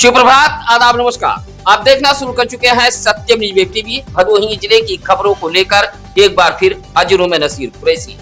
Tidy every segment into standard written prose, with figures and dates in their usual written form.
सुप्रभात, आदाब, नमस्कार। आप देखना शुरू कर चुके हैं सत्यम न्यूज़ वेब टीवी। भदोही जिले की खबरों को लेकर एक बार फिर हाजिर हूं मैं नसीर कुरैशी।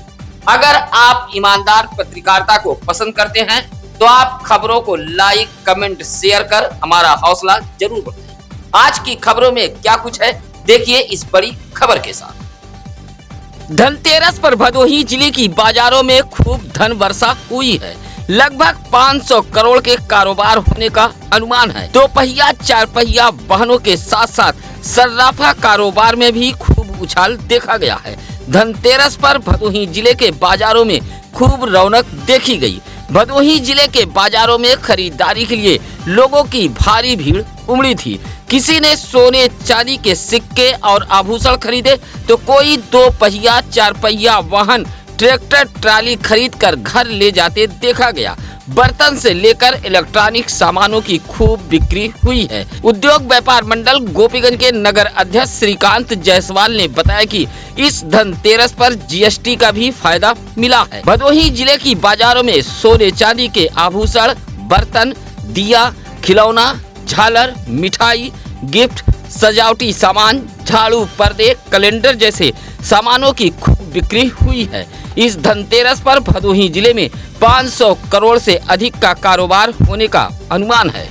अगर आप ईमानदार पत्रकारिता को पसंद करते हैं तो आप खबरों को लाइक, कमेंट, शेयर कर हमारा हौसला जरूर बढ़ाएं। आज की खबरों में क्या कुछ है, देखिए इस बड़ी खबर के साथ। धनतेरस पर भदोही जिले की बाजारों में खूब धन वर्षा हुई है। लगभग 500 करोड़ के कारोबार होने का अनुमान है। 2 पहिया 4 पहिया वाहनों के साथ साथ सर्राफा कारोबार में भी खूब उछाल देखा गया है। धनतेरस पर भदोही जिले के बाजारों में खूब रौनक देखी गई। भदोही जिले के बाजारों में खरीदारी के लिए लोगों की भारी भीड़ उमड़ी थी। किसी ने सोने चांदी के सिक्के और आभूषण खरीदे तो कोई 2 पहिया 4 पहिया वाहन, ट्रैक्टर, ट्राली खरीद कर घर ले जाते देखा गया। बर्तन से लेकर इलेक्ट्रॉनिक सामानों की खूब बिक्री हुई है। उद्योग व्यापार मंडल गोपीगंज के नगर अध्यक्ष श्रीकांत जायसवाल ने बताया कि इस धनतेरस पर जीएसटी का भी फायदा मिला है। भदोही जिले की बाजारों में सोने चांदी के आभूषण, बर्तन, दिया, खिलौना, झालर, मिठाई, गिफ्ट, सजावटी सामान, झाड़ू, पर्दे, कैलेंडर जैसे सामानों की खूब बिक्री हुई है। इस धनतेरस पर भदोही जिले में 500 करोड़ से अधिक का कारोबार होने का अनुमान है।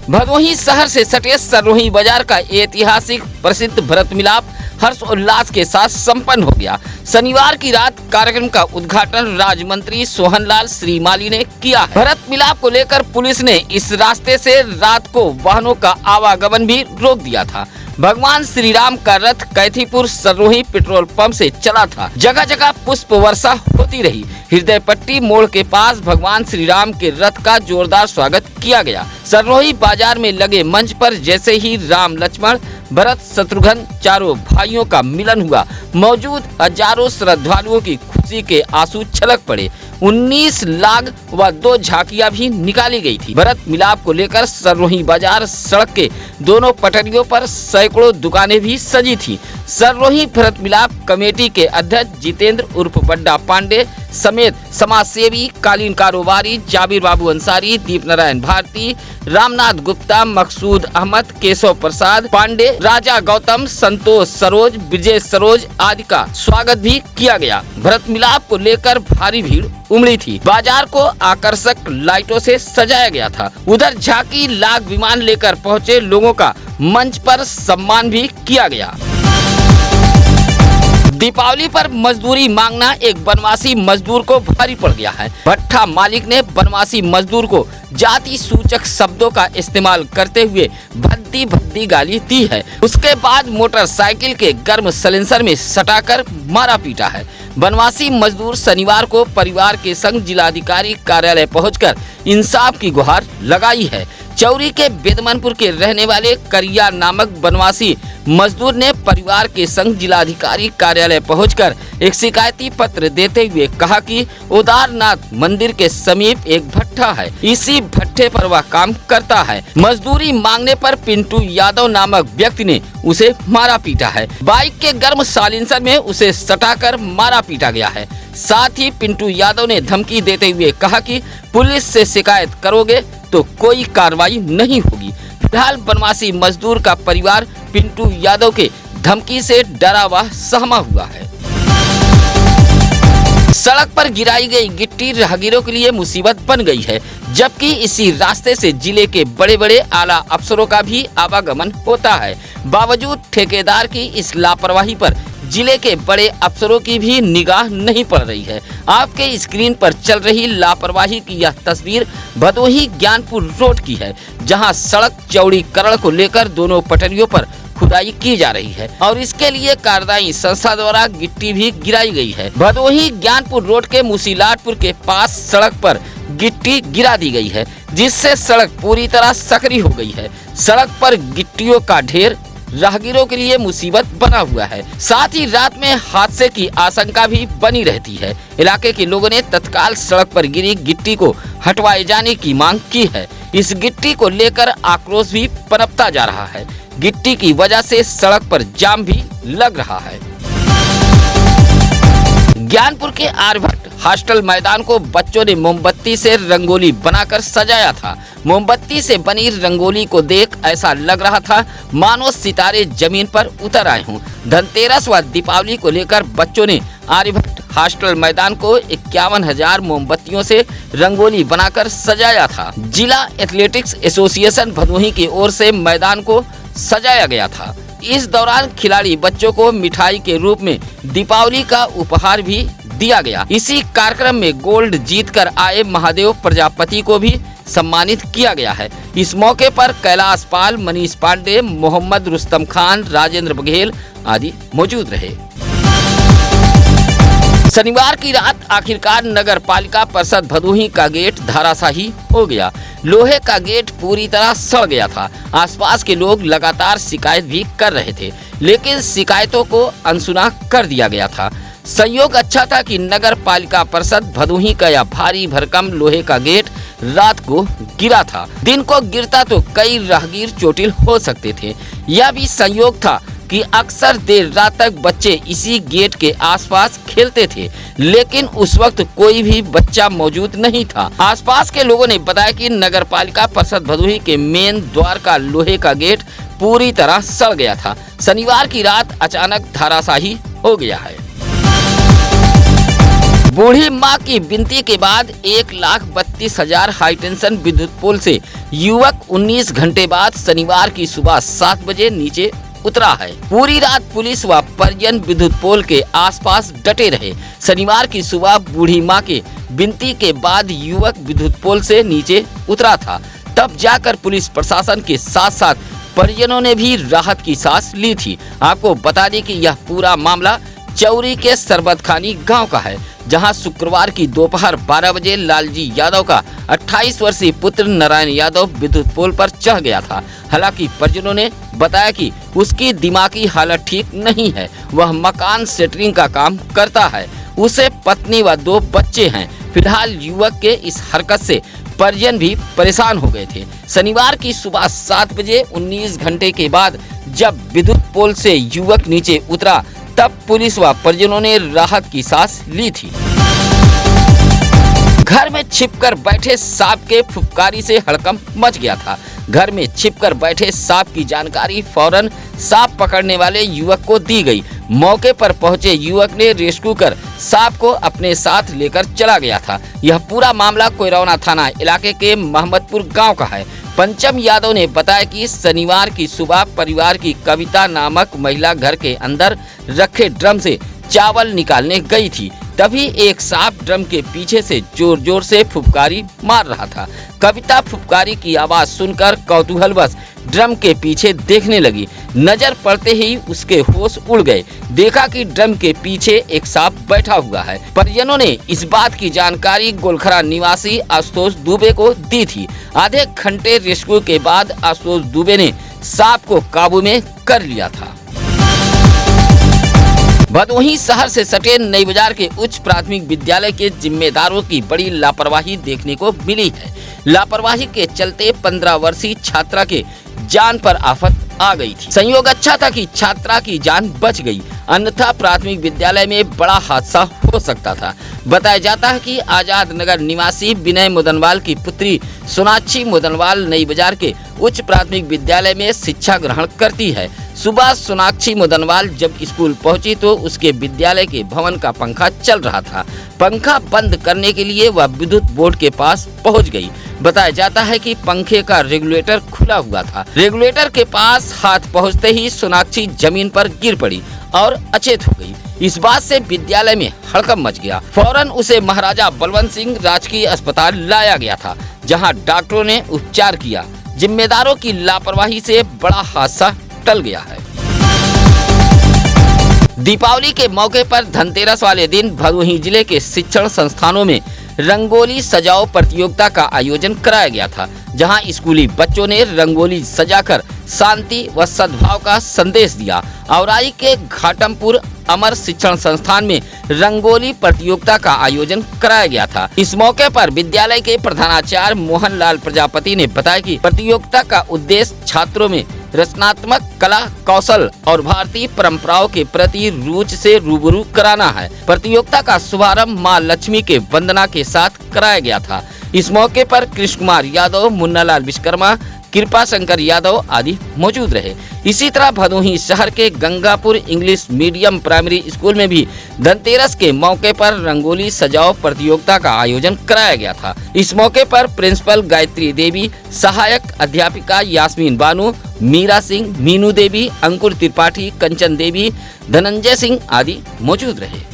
भदोही शहर से सटे सररोही बाजार का ऐतिहासिक प्रसिद्ध भरत मिलाप हर्ष उल्लास के साथ संपन्न हो गया। शनिवार की रात कार्यक्रम का उद्घाटन राज्य मंत्री सोहनलाल श्रीमाली ने किया है। भरत मिलाप को लेकर पुलिस ने इस रास्ते से रात को वाहनों का आवागमन भी रोक दिया था। भगवान श्री राम का रथ कैथीपुर सररोही पेट्रोल पंप से चला था। जगह जगह पुष्प वर्षा होती रही। हृदय पट्टी मोड़ के पास भगवान श्री राम के रथ का जोरदार स्वागत किया गया। सररोही बाजार में लगे मंच पर जैसे ही राम, लक्ष्मण, भरत, शत्रुघ्न चारों भाइयों का मिलन हुआ, मौजूद हजारों श्रद्धालुओं की खुशी के आंसू छलक पड़े। 19 लाख व 2 झांकियां भी निकाली गई थी। भरत मिलाप को लेकर सररोही बाजार सड़क के दोनों पटरियों पर सैकड़ों दुकानें भी सजी थी। सररोही भरत मिलाप कमेटी के अध्यक्ष जितेंद्र उर्फ बड्डा पांडे समेत समाजसेवी, कालीन कारोबारी जाबिर बाबू अंसारी, दीप नारायण भारती, रामनाथ गुप्ता, मकसूद अहमद, केशव प्रसाद पांडे, राजा गौतम, संतोष सरोज, विजय सरोज आदि का स्वागत भी किया गया। भरत मिलाप को लेकर भारी भीड़ उमड़ी थी। बाजार को आकर्षक लाइटों से सजाया गया था। उधर झांकी लाख विमान लेकर पहुंचे लोगों का मंच पर सम्मान भी किया गया। दीपावली पर मजदूरी मांगना एक बनवासी मजदूर को भारी पड़ गया है। भट्ठा मालिक ने बनवासी मजदूर को जाति सूचक शब्दों का इस्तेमाल करते हुए भद्दी भद्दी गाली दी है। उसके बाद मोटरसाइकिल के गर्म सलेंसर में सटाकर मारा पीटा है। बनवासी मजदूर शनिवार को परिवार के संग जिलाधिकारी कार्यालय पहुंचकर इंसाफ की गुहार लगाई है। चौरी के बेदमनपुर के रहने वाले करिया नामक बनवासी मजदूर ने परिवार के संग जिलाधिकारी कार्यालय पहुंचकर एक शिकायती पत्र देते हुए कहा कि उदारनाथ मंदिर के समीप एक भट्ठा है, इसी भट्ठे पर वह काम करता है। मजदूरी मांगने पर पिंटू यादव नामक व्यक्ति ने उसे मारा पीटा है। बाइक के गर्म साइलेंसर में उसे सटाकर मारा पीटा गया है। साथ ही पिंटू यादव ने धमकी देते हुए कहा कि पुलिस से शिकायत करोगे तो कोई कार्रवाई नहीं होगी। फिलहाल बनवासी मजदूर का परिवार पिंटू यादव के धमकी से डरा व सहमा हुआ है। सड़क पर गिराई गई गिट्टी राहगीरों के लिए मुसीबत बन गई है, जबकि इसी रास्ते से जिले के बड़े बड़े आला अफसरों का भी आवागमन होता है। बावजूद ठेकेदार की इस लापरवाही पर जिले के बड़े अफसरों की भी निगाह नहीं पड़ रही है। आपके स्क्रीन पर चल रही लापरवाही की यह तस्वीर भदोही ज्ञानपुर रोड की है, जहां सड़क चौड़ीकरण को लेकर दोनों पटरियों पर खुदाई की जा रही है और इसके लिए कार्यदायी संस्था द्वारा गिट्टी भी गिराई गई है। भदोही ज्ञानपुर रोड के मुसीलाटपुर के पास सड़क पर गिट्टी गिरा दी गई है, जिससे सड़क पूरी तरह सकरी हो गई है। सड़क पर गिट्टियों का ढेर राहगीरों के लिए मुसीबत बना हुआ है। साथ ही रात में हादसे की आशंका भी बनी रहती है। इलाके के लोगों ने तत्काल सड़क पर गिरी गिट्टी को हटवाए जाने की मांग की है। इस गिट्टी को लेकर आक्रोश भी पनपता जा रहा है। गिट्टी की वजह से सड़क पर जाम भी लग रहा है। ज्ञानपुर के आर्यभट्ट हॉस्टल मैदान को बच्चों ने मोमबत्ती से रंगोली बनाकर सजाया था। मोमबत्ती से बनी रंगोली को देख ऐसा लग रहा था मानो सितारे जमीन पर उतर आए हों। धनतेरस व दीपावली को लेकर बच्चों ने आर्यभट्ट हॉस्टल मैदान को 51,000 मोमबत्तियों से रंगोली बनाकर सजाया था। जिला एथलेटिक्स एसोसिएशन भदोही की ओर से मैदान को सजाया गया था। इस दौरान खिलाड़ी बच्चों को मिठाई के रूप में दीपावली का उपहार भी दिया गया। इसी कार्यक्रम में गोल्ड जीतकर आए महादेव प्रजापति को भी सम्मानित किया गया है। इस मौके पर कैलाश पाल, मनीष पांडे, मोहम्मद रुस्तम खान, राजेंद्र बघेल आदि मौजूद रहे। शनिवार की रात आखिरकार नगर पालिका परिषद भदोही का गेट धराशायी हो गया। लोहे का गेट पूरी तरह सड़ गया था। आसपास के लोग लगातार शिकायत भी कर रहे थे, लेकिन शिकायतों को अनसुना कर दिया गया था। संयोग अच्छा था कि नगर पालिका परिषद भदोही का यह भारी भरकम लोहे का गेट रात को गिरा था। दिन को गिरता तो कई राहगीर चोटिल हो सकते थे। यह भी संयोग था कि अक्सर देर रात तक बच्चे इसी गेट के आसपास खेलते थे, लेकिन उस वक्त कोई भी बच्चा मौजूद नहीं था। आसपास के लोगों ने बताया कि नगर पालिका परिषद भदोही के मेन द्वार का लोहे का गेट पूरी तरह सड़ गया था। शनिवार की रात अचानक धराशायी हो गया है। बूढ़ी मां की विनती के बाद 1,32,000 हाईटेंशन विद्युत पोल से युवक 19 घंटे बाद शनिवार की सुबह 7 बजे नीचे उतरा है। पूरी रात पुलिस व परिजन विद्युत पोल के आसपास डटे रहे। शनिवार की सुबह बूढ़ी मां के विनती के बाद युवक विद्युत पोल से नीचे उतरा था। तब जाकर पुलिस प्रशासन के साथ साथ परिजनों ने भी राहत की सांस ली थी। आपको बता दें कि यह पूरा मामला चौरी के सरबतखानी गांव का है, जहां शुक्रवार की दोपहर 12 बजे लालजी यादव का 28 वर्षीय पुत्र नारायण यादव विद्युत पोल पर चढ़ गया था। हालांकि परिजनों ने बताया कि उसकी दिमागी हालत ठीक नहीं है। वह मकान सेटरिंग का काम करता है। उसे पत्नी व 2 बच्चे हैं। फिलहाल युवक के इस हरकत से परिजन भी परेशान हो गए थे। शनिवार की सुबह 7 बजे 19 घंटे के बाद जब विद्युत पोल से युवक नीचे उतरा, तब पुलिस व परिजनों ने राहत की सांस ली थी। घर में छिपकर बैठे सांप के फुफकारी से हड़कंप मच गया था। घर में छिपकर बैठे सांप की जानकारी फौरन सांप पकड़ने वाले युवक को दी गई। मौके पर पहुंचे युवक ने रेस्क्यू कर सांप को अपने साथ लेकर चला गया था। यह पूरा मामला कोइरौना थाना इलाके के मोहम्मदपुर गांव का है। पंचम यादव ने बताया कि शनिवार की सुबह परिवार की कविता नामक महिला घर के अंदर रखे ड्रम से चावल निकालने गई थी। तभी एक सांप ड्रम के पीछे से जोर जोर से फुफकारी मार रहा था। कविता फुफकारी की आवाज सुनकर कौतूहलवश ड्रम के पीछे देखने लगी। नजर पड़ते ही उसके होश उड़ गए। देखा कि ड्रम के पीछे एक सांप बैठा हुआ है। परिजनों ने इस बात की जानकारी गोलखरा निवासी आशुतोष दुबे को दी थी। आधे घंटे रेस्क्यू के बाद आशुतोष दुबे ने सांप को काबू में कर लिया था। भदोही शहर से सटे नई बाजार के उच्च प्राथमिक विद्यालय के जिम्मेदारों की बड़ी लापरवाही देखने को मिली है। लापरवाही के चलते 15 वर्षीय छात्रा के जान पर आफत आ गई थी। संयोग अच्छा था कि छात्रा की जान बच गई, अन्यथा प्राथमिक विद्यालय में बड़ा हादसा हो सकता था। बताया जाता है कि आजाद नगर निवासी विनय मुदनवाल की पुत्री सोनाक्षी मुदनवाल नई बाजार के उच्च प्राथमिक विद्यालय में शिक्षा ग्रहण करती है। सुबह सोनाक्षी मुदनवाल जब स्कूल पहुंची तो उसके विद्यालय के भवन का पंखा चल रहा था। पंखा बंद करने के लिए वह विद्युत बोर्ड के पास पहुंच गई। बताया जाता है कि पंखे का रेगुलेटर खुला हुआ था। रेगुलेटर के पास हाथ पहुंचते ही सोनाक्षी जमीन पर गिर पड़ी और अचेत हो गई। इस बात से विद्यालय में हड़कंप मच गया। फौरन उसे महाराजा बलवंत सिंह राजकीय अस्पताल लाया गया था, जहां डॉक्टरों ने उपचार किया। जिम्मेदारों की लापरवाही से बड़ा हादसा टल गया है। दीपावली के मौके पर धनतेरस वाले दिन भदोही जिले के शिक्षण संस्थानों में रंगोली सजाओ प्रतियोगिता का आयोजन कराया गया था, जहां स्कूली बच्चों ने रंगोली सजाकर शांति व सद्भाव का संदेश दिया। औराई के घाटमपुर अमर शिक्षण संस्थान में रंगोली प्रतियोगिता का आयोजन कराया गया था। इस मौके पर विद्यालय के प्रधानाचार्य मोहन लाल प्रजापति ने बताया कि प्रतियोगिता का उद्देश्य छात्रों में रचनात्मक कला कौशल और भारतीय परंपराओं के प्रति रुचि से रूबरू कराना है। प्रतियोगिता का शुभारंभ मां लक्ष्मी के वंदना के साथ कराया गया था। इस मौके पर कृष्ण कुमार यादव, मुन्नालाल विश्वकर्मा, कृपा शंकर यादव आदि मौजूद रहे। इसी तरह भदोही शहर के Gangapur English medium primary school में भी धनतेरस के मौके पर रंगोली सजाओ प्रतियोगिता का आयोजन कराया गया था। इस मौके पर प्रिंसिपल गायत्री देवी, सहायक अध्यापिका यास्मीन बानू, मीरा सिंह, मीनू देवी, अंकुर त्रिपाठी, कंचन देवी, धनंजय सिंह आदि मौजूद रहे।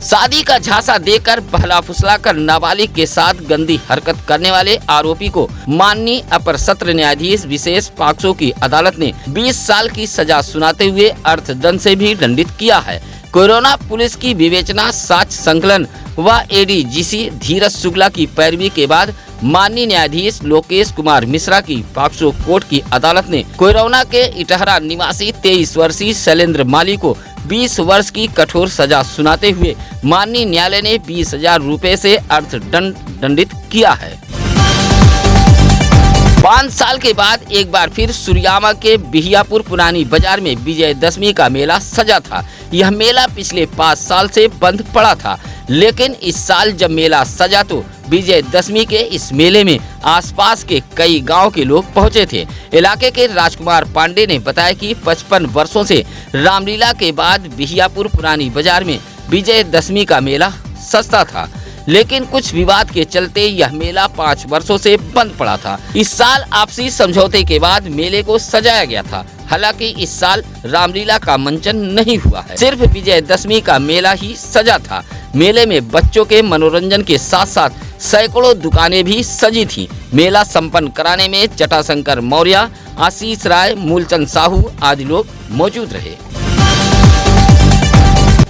शादी का झांसा देकर बहला फुसलाकर नाबालिग के साथ गंदी हरकत करने वाले आरोपी को माननीय अपर सत्र न्यायाधीश विशेष पॉक्सो की अदालत ने 20 साल की सजा सुनाते हुए अर्थदंड से भी दंडित किया है। कोरोना पुलिस की विवेचना, साक्ष्य संकलन व एडीजीसी धीरज शुक्ला की पैरवी के बाद माननीय न्यायाधीश लोकेश कुमार मिश्रा की पॉक्सो कोर्ट की अदालत ने कोरोना के इटहरा निवासी 23 वर्षीय शैलेंद्र माली को 20 वर्ष की कठोर सजा सुनाते हुए माननीय न्यायालय ने 20,000 रुपए से अर्थदंड दंडित किया है। 5 साल के बाद एक बार फिर सूर्यामा के बिहियापुर पुरानी बाजार में विजयदशमी का मेला सजा था। यह मेला पिछले 5 साल से बंद पड़ा था, लेकिन इस साल जब मेला सजा तो विजयदशमी के इस मेले में आसपास के कई गांव के लोग पहुंचे थे। इलाके के राजकुमार पांडे ने बताया कि 55 वर्षों से रामलीला के बाद बिहियापुर पुरानी बाजार में विजयदशमी का मेला सस्ता था, लेकिन कुछ विवाद के चलते यह मेला 5 वर्षों से बंद पड़ा था। इस साल आपसी समझौते के बाद मेले को सजाया गया था। हालांकि इस साल रामलीला का मंचन नहीं हुआ है, सिर्फ विजयदशमी का मेला ही सजा था। मेले में बच्चों के मनोरंजन के साथ साथ सैकड़ों दुकानें भी सजी थीं। मेला संपन्न कराने में जटाशंकर मौर्य, आशीष राय, मूलचंद साहू आदि लोग मौजूद रहे।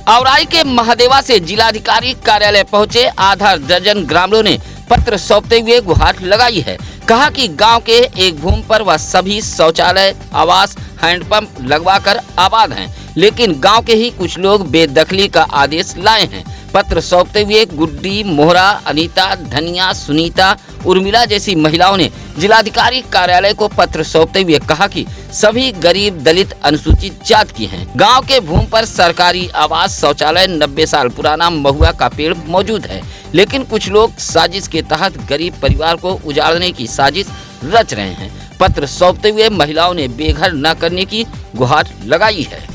औराई के महादेवा से जिलाधिकारी कार्यालय पहुंचे आधा दर्जन ग्रामीणों ने पत्र सौंपते हुए गुहार लगाई है। कहा कि गांव के एक भूमि पर वह सभी शौचालय, आवास, हैंडपंप लगवाकर आबाद हैं, लेकिन गांव के ही कुछ लोग बेदखली का आदेश लाए हैं। पत्र सौंपते हुए गुड्डी, मोहरा, अनीता, धनिया, सुनीता, उर्मिला जैसी महिलाओं ने जिलाधिकारी कार्यालय को पत्र सौंपते हुए कहा कि सभी गरीब, दलित, अनुसूचित जात की हैं। गांव के भूमि पर सरकारी आवास, शौचालय, 90 साल पुराना महुआ का पेड़ मौजूद है, लेकिन कुछ लोग साजिश के तहत गरीब परिवार को उजाड़ने की साजिश रच रहे हैं। पत्र सौंपते हुए महिलाओं ने बेघर न करने की गुहार लगाई है।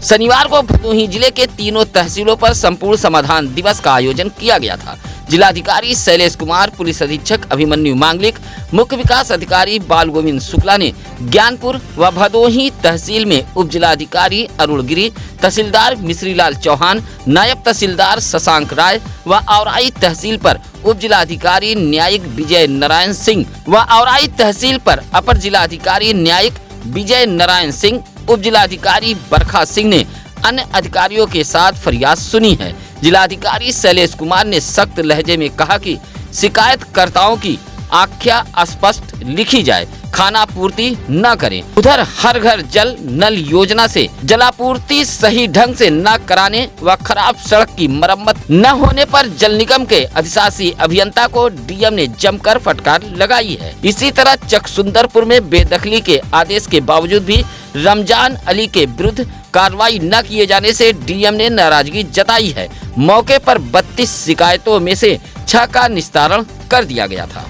शनिवार को भदोही जिले के तीनों तहसीलों पर संपूर्ण समाधान दिवस का आयोजन किया गया था। जिलाधिकारी शैलेश कुमार, पुलिस अधीक्षक अभिमन्यु मांगलिक, मुख्य विकास अधिकारी बाल गोविंद शुक्ला ने ज्ञानपुर व भदोही तहसील में उप जिलाधिकारी अरुण गिरी, तहसीलदार मिश्रीलाल चौहान, नायब तहसीलदार शशांक राय व औराई तहसील पर उप जिलाधिकारी न्यायिक विजय नारायण सिंह व औराई तहसील पर अपर जिलाधिकारी न्यायिक विजय नारायण सिंह, उप जिलाधिकारी बरखा सिंह ने अन्य अधिकारियों के साथ फरियाद सुनी है। जिलाधिकारी शैलेश कुमार ने सख्त लहजे में कहा कि शिकायतकर्ताओं की आख्या स्पष्ट लिखी जाए, खाना पूर्ति न करें। उधर हर घर जल नल योजना से जलापूर्ति सही ढंग से न कराने व खराब सड़क की मरम्मत न होने पर जल निगम के अधिशासी अभियंता को डीएम ने जमकर फटकार लगाई है। इसी तरह चकसुंदरपुर में बेदखली के आदेश के बावजूद भी रमजान अली के विरुद्ध कार्रवाई न किए जाने से डीएम ने नाराजगी जताई है। मौके पर 32 शिकायतों में से 6 का निस्तारण कर दिया गया था।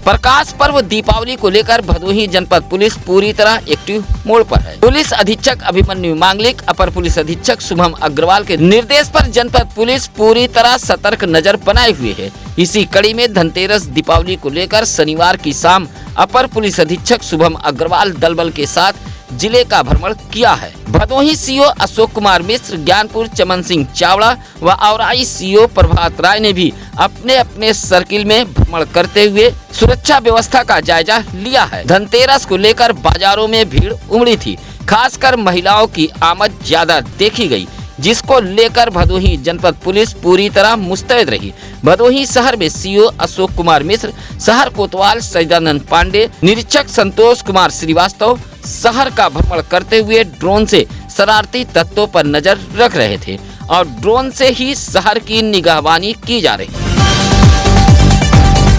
प्रकाश पर्व दीपावली को लेकर भदोही जनपद पुलिस पूरी तरह एक्टिव मोड पर है। पुलिस अधीक्षक अभिमन्यु मांगलिक, अपर पुलिस अधीक्षक शुभम अग्रवाल के निर्देश पर जनपद पुलिस पूरी तरह सतर्क नजर बनाए हुए है। इसी कड़ी में धनतेरस दीपावली को लेकर शनिवार की शाम अपर पुलिस अधीक्षक शुभम अग्रवाल दल बल के साथ जिले का भ्रमण किया है। भदोही सीओ अशोक कुमार मिश्र, ज्ञानपुर चमन सिंह चावड़ा व औराई सीओ प्रभात राय ने भी अपने अपने सर्किल में भ्रमण करते हुए सुरक्षा व्यवस्था का जायजा लिया है। धनतेरस को लेकर बाजारों में भीड़ उमड़ी थी, खासकर महिलाओं की आमद ज्यादा देखी गई, जिसको लेकर भदोही जनपद पुलिस पूरी तरह मुस्तैद रही। भदोही शहर में सीओ अशोक कुमार मिश्र, शहर कोतवाल सैदानंद पांडे, निरीक्षक संतोष कुमार श्रीवास्तव शहर का भ्रमण करते हुए ड्रोन से शरारती तत्वों पर नजर रख रहे थे और ड्रोन से ही शहर की निगहबानी की जा रही।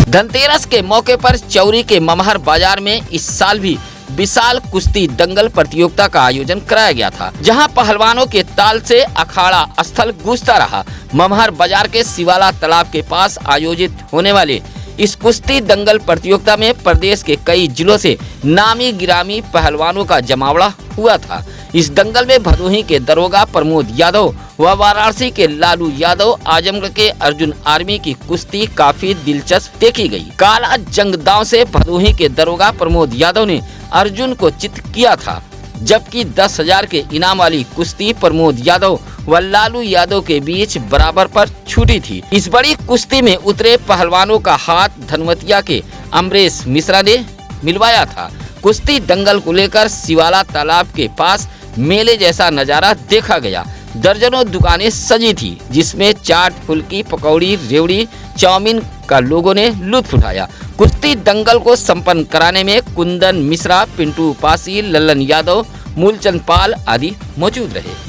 धनतेरस के मौके पर चौरी के ममहर बाजार में इस साल भी विशाल कुश्ती दंगल प्रतियोगिता का आयोजन कराया गया था, जहां पहलवानों के ताल से अखाड़ा स्थल गूंजता रहा। ममहर बाजार के शिवाला तालाब के पास आयोजित होने वाले इस कुश्ती दंगल प्रतियोगिता में प्रदेश के कई जिलों से नामी गिरामी पहलवानों का जमावड़ा हुआ था। इस दंगल में भदोही के दरोगा प्रमोद यादव व वाराणसी के लालू यादव, आजमगढ़ के अर्जुन आर्मी की कुश्ती काफी दिलचस्प देखी गई। काला जंग दांव से भदोही के दरोगा प्रमोद यादव ने अर्जुन को चित किया था, जबकि 10,000 के इनाम वाली कुश्ती प्रमोद यादव व लालू यादव के बीच बराबर पर छूटी थी। इस बड़ी कुश्ती में उतरे पहलवानों का हाथ धनवतिया के अमरेश मिश्रा ने मिलवाया था। कुश्ती दंगल को लेकर शिवाला तालाब के पास मेले जैसा नजारा देखा गया। दर्जनों दुकानें सजी थी, जिसमें चाट, फुल्की, पकौड़ी, रेवड़ी, चाउमीन का लोगों ने लुत्फ उठाया। कुश्ती दंगल को संपन्न कराने में कुंदन मिश्रा, पिंटू पासी, लल्लन यादव, मूलचंद पाल आदि मौजूद रहे।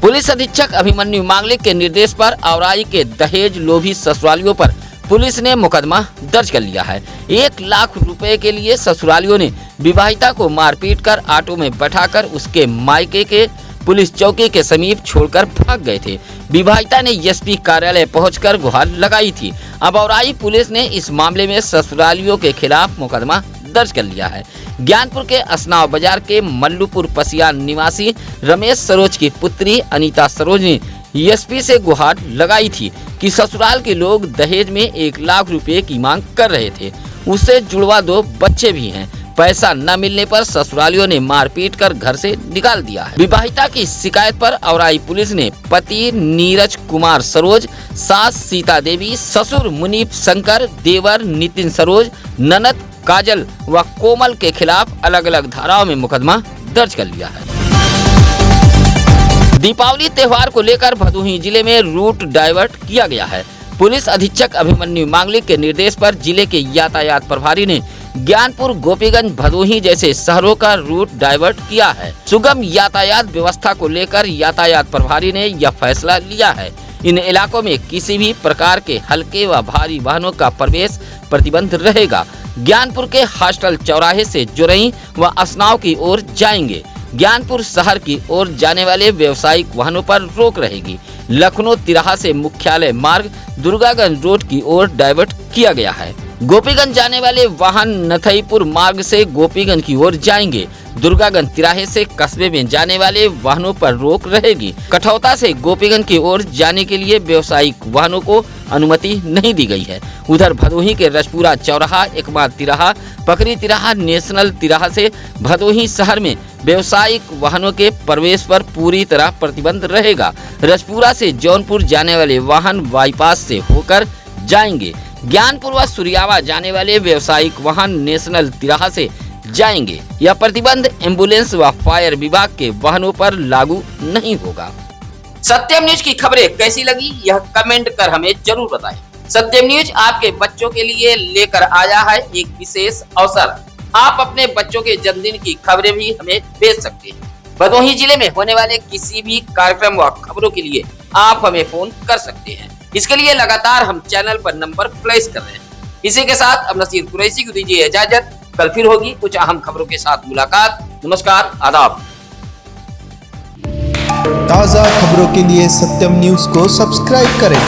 पुलिस अधीक्षक अभिमन्यु मांगलिक के निर्देश पर औराई के दहेज लोभी ससुरालियों पर पुलिस ने मुकदमा दर्ज कर लिया है। 1 लाख रुपए के लिए ससुरालियों ने विवाहिता को मारपीट कर ऑटो में बैठाकर उसके मायके के पुलिस चौकी के समीप छोड़कर भाग गए थे। विवाहिता ने एसपी कार्यालय पहुंचकर गुहार लगाई थी। अब औराई पुलिस ने इस मामले में ससुरालियों के खिलाफ मुकदमा दर्ज कर लिया है। ज्ञानपुर के असनाव बाजार के मल्लूपुर पसिया निवासी रमेश सरोज की पुत्री अनीता सरोज ने एसपी से गुहार लगाई थी कि ससुराल के लोग दहेज में 1 लाख रुपए की मांग कर रहे थे। उससे जुड़वा 2 बच्चे भी हैं। पैसा न मिलने पर ससुरालियों ने मारपीट कर घर से निकाल दिया है। विवाहिता की शिकायत पर औराई पुलिस ने पति नीरज कुमार सरोज, सास सीता देवी, ससुर मुनीप शंकर, देवर नितिन सरोज, ननद काजल व कोमल के खिलाफ अलग अलग धाराओं में मुकदमा दर्ज कर लिया है। दीपावली त्योहार को लेकर भदोही जिले में रूट डाइवर्ट किया गया है। पुलिस अधीक्षक अभिमन्यु मांगलिक के निर्देश पर जिले के यातायात प्रभारी ने ज्ञानपुर, गोपीगंज, भदोही जैसे शहरों का रूट डाइवर्ट किया है। सुगम यातायात व्यवस्था को लेकर यातायात प्रभारी ने यह फैसला लिया है। इन इलाकों में किसी भी प्रकार के हल्के व भारी वाहनों का प्रवेश प्रतिबंध रहेगा। ज्ञानपुर के हॉस्टल चौराहे से जुरई व असनाव की ओर जाएंगे। ज्ञानपुर शहर की ओर जाने वाले व्यावसायिक वाहनों पर रोक रहेगी। लखनऊ तिराहा से मुख्यालय मार्ग दुर्गागंज रोड की ओर डाइवर्ट किया गया है। गोपीगंज जाने वाले वाहन नथईपुर मार्ग से गोपीगंज की ओर जाएंगे। दुर्गागंज तिराहे से कस्बे में जाने वाले वाहनों पर रोक रहेगी। कठौता से गोपीगंज की ओर जाने के लिए व्यावसायिक वाहनों को अनुमति नहीं दी गई है। उधर भदोही के रजपुरा चौराहा, एकमात्र तिराहा, पकरी तिराहा, नेशनल तिराहा से भदोही शहर में व्यावसायिक वाहनों के प्रवेश पर पूरी तरह प्रतिबंध रहेगा। रजपुरा से जौनपुर जाने वाले वाहन बाईपास से होकर जाएंगे। ज्ञानपुर व सुरियावा जाने वाले व्यावसायिक वाहन नेशनल तिराहा से जाएंगे। यह प्रतिबंध एम्बुलेंस व फायर विभाग के वाहनों पर लागू नहीं होगा। सत्यम न्यूज की खबरें कैसी लगी यह कमेंट कर हमें जरूर बताएं। सत्यम न्यूज आपके बच्चों के लिए लेकर आया है एक विशेष अवसर। आप अपने बच्चों के जन्मदिन की खबरें भी हमें भेज सकते हैं। भदोही जिले में होने वाले किसी भी कार्यक्रम व खबरों के लिए आप हमें फोन कर सकते हैं। इसके लिए लगातार हम चैनल पर नंबर फ्लैश कर रहे हैं। इसी के साथ अब नसीर कुरैशी को दीजिए इजाजत। कल फिर होगी कुछ अहम खबरों के साथ मुलाकात। नमस्कार, आदाब। ताज़ा खबरों के लिए सत्यम न्यूज को सब्सक्राइब करें।